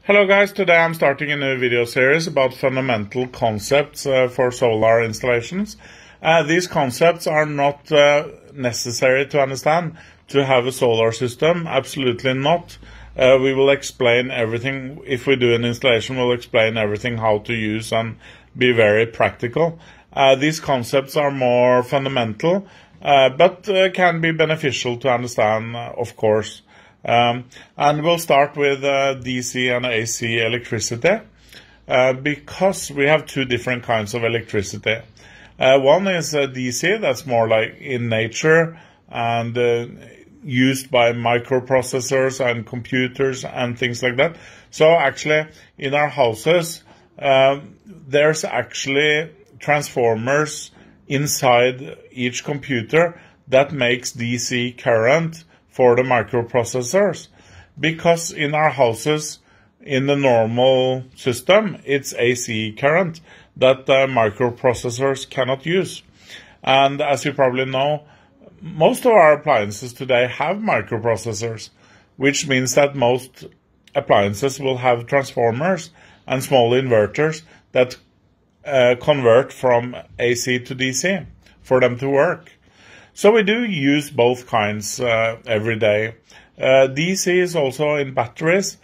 Hello guys, today I'm starting a new video series about fundamental concepts for solar installations. These concepts are not necessary to understand to have a solar system, absolutely not. We will explain everything. If we do an installation, we'll explain everything how to use and be very practical. These concepts are more fundamental, but can be beneficial to understand, of course. And we'll start with DC and AC electricity, because we have two different kinds of electricity. One is DC, that's more like in nature and used by microprocessors and computers and things like that. So actually in our houses there's actually transformers inside each computer that makes DC current for the microprocessors, because in our houses, in the normal system, it's AC current that microprocessors cannot use. And as you probably know, most of our appliances today have microprocessors, which means that most appliances will have transformers and small inverters that convert from AC to DC for them to work. So we do use both kinds every day. DC is also in batteries.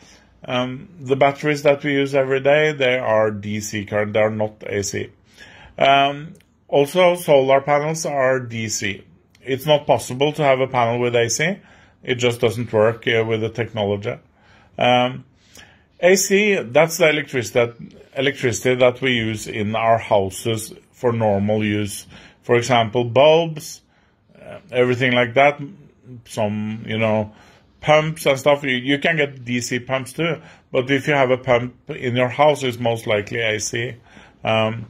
The batteries that we use every day, they are DC current, they are not AC. Also, solar panels are DC. It's not possible to have a panel with AC. It just doesn't work with the technology. AC, that's the electricity that we use in our houses for normal use. For example, bulbs, everything like that, some, pumps and stuff. You can get DC pumps too, but if you have a pump in your house, it's most likely AC. And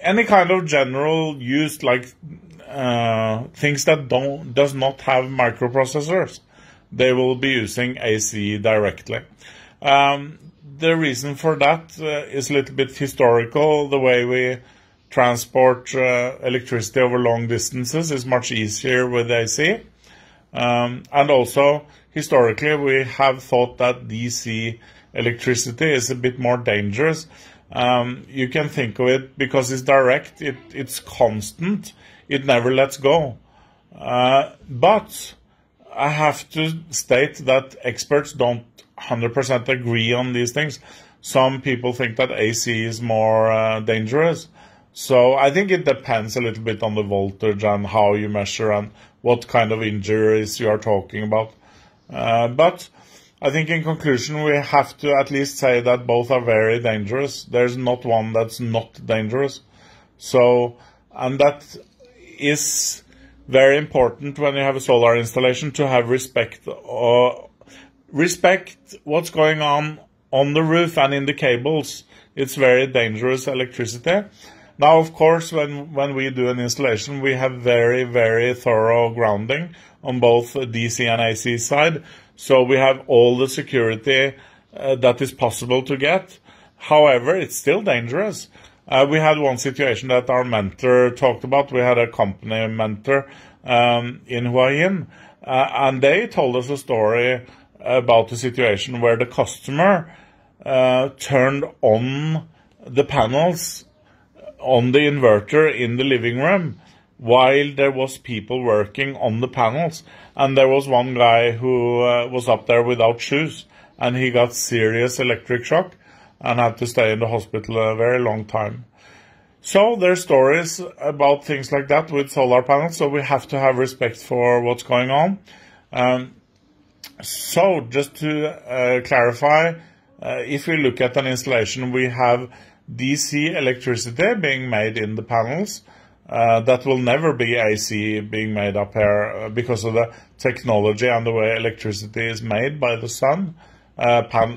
any kind of general use, like things that does not have microprocessors, they will be using AC directly. The reason for that is a little bit historical. The way we transport electricity over long distances is much easier with AC. And also, historically, we have thought that DC electricity is a bit more dangerous. You can think of it because it's direct, it's constant, it never lets go. But I have to state that experts don't 100% agree on these things. Some people think that AC is more dangerous. So I think it depends a little bit on the voltage and how you measure and what kind of injuries you are talking about. But I think in conclusion we have to at least say that both are very dangerous. There's not one that's not dangerous. So, and that is very important when you have a solar installation, to have respect what's going on the roof and in the cables. It's very dangerous electricity. Now, of course, when we do an installation, we have very, very thorough grounding on both DC and AC side. So we have all the security that is possible to get. However, it's still dangerous. We had one situation that our mentor talked about. We had a company mentor in Hua Hin, and they told us a story about a situation where the customer turned on the panels on the inverter in the living room while there was people working on the panels. And there was one guy who was up there without shoes, and he got serious electric shock and had to stay in the hospital a very long time. So there's stories about things like that with solar panels, so we have to have respect for what's going on. So just to clarify, if we look at an installation, we have DC electricity being made in the panels. That will never be AC being made up here because of the technology and the way electricity is made by the sun.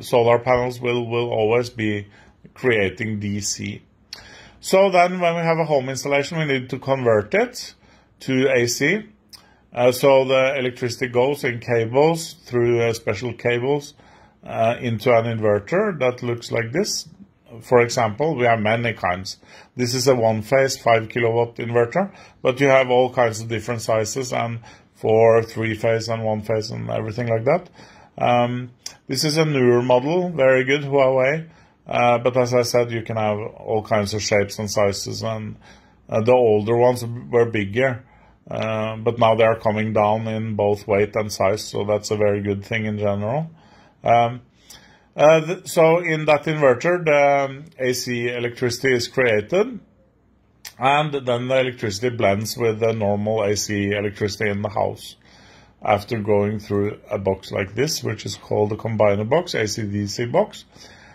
Solar panels will always be creating DC. So then when we have a home installation, we need to convert it to AC. So the electricity goes in cables through special cables into an inverter that looks like this. For example, we have many kinds. This is a one-phase 5 kilowatt inverter, but you have all kinds of different sizes, and for 3-phase and 1-phase and everything like that. This is a newer model, very good, Huawei. But as I said, you can have all kinds of shapes and sizes, and the older ones were bigger. But now they are coming down in both weight and size, so that's a very good thing in general. So in that inverter, the AC electricity is created, and then the electricity blends with the normal AC electricity in the house after going through a box like this, which is called a combiner box, AC-DC box.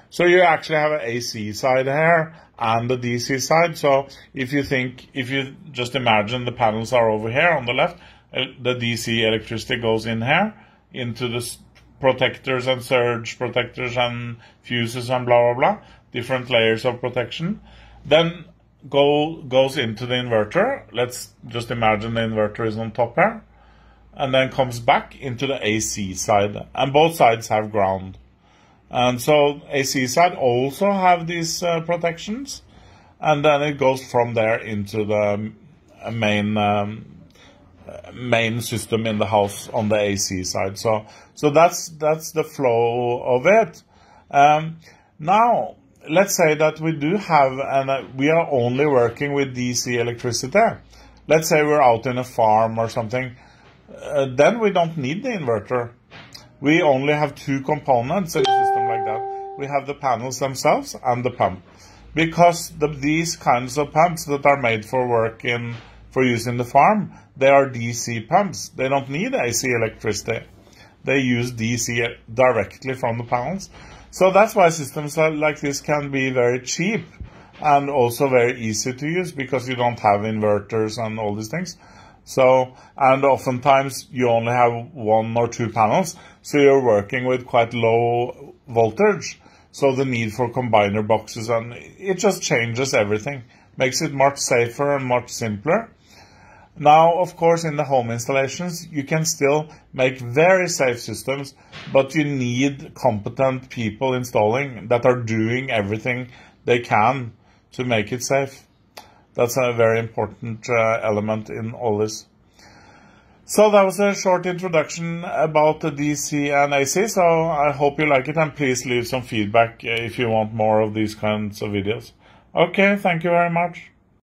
So you actually have an AC side here and the DC side. So if you just imagine the panels are over here on the left, the DC electricity goes in here into the protectors and surge protectors and fuses and blah, blah, blah, different layers of protection. Then goes into the inverter. Let's just imagine the inverter is on top here, and then comes back into the AC side, and both sides have ground. And so AC side also have these protections, and then it goes from there into the main system in the house on the AC side. So that's the flow of it. Now let's say that we do have, and we are only working with DC electricity. Let's say we're out in a farm or something. Then we don't need the inverter. We only have two components in a system like that. We have the panels themselves and the pump. Because these kinds of pumps that are made for for use in the farm, they are DC pumps. They don't need AC electricity. They use DC directly from the panels. So that's why systems like this can be very cheap and also very easy to use, because you don't have inverters and all these things. So, and oftentimes you only have one or two panels, so you're working with quite low voltage. So the need for combiner boxes, and it just changes everything, makes it much safer and much simpler. Now, of course, in the home installations, you can still make very safe systems, but you need competent people installing that are doing everything they can to make it safe. That's a very important element in all this. So that was a short introduction about the DC and AC, so I hope you like it, and please leave some feedback if you want more of these kinds of videos. Okay, thank you very much.